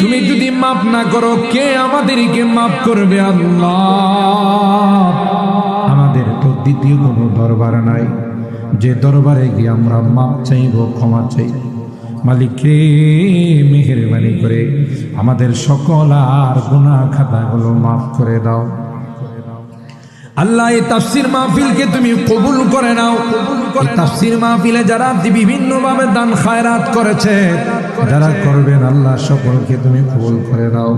তুমি যদি মাফ না করো কে আমাদেরকে মাফ করবে আল্লাহ? আমাদের তো দ্বিতীয় কোনো দরবার নাই যে দরবারে গিয়ে আমরা মাফ চাইব, ক্ষমা চাইব। মালিক রে, মেহেরবানি করে আমাদের সকল আর গুনাহ খাতাগুলো মাফ করে দাও আল্লাহ। এই তাফসীর মাহফিলকে তুমি কবুল করে নাও। এই তাফসীর মাহফিলে যারা বিভিন্ন ভাবে দান খায়রাত করেছে, যারা করবেন, আল্লাহ সকলকে তুমি কবুল করে দাও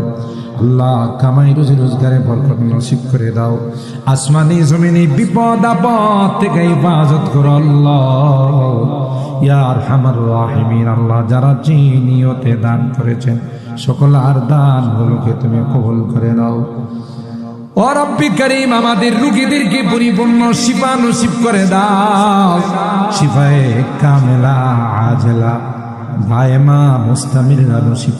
আল্লাহ। কামাই রুজি রোজগারে বরকত নসিব করে দাও। আসমানি জমিনি বিপদ আপদ থেকে হেফাজত করো আল্লাহ ইয়া আরহামার রাহিমিন। আল্লাহ যারা যে নিয়তে দান করেছেন সকল আর দানগুলোকে তুমি কবুল করে দাও। ও রব্বি করিম, আমাদের রোগীদেরকে পরিপূর্ণ শিফা নসিব করে দাও। শিফায়ে কামেলা আজলা দায়েমা মুস্তামিরা নসিব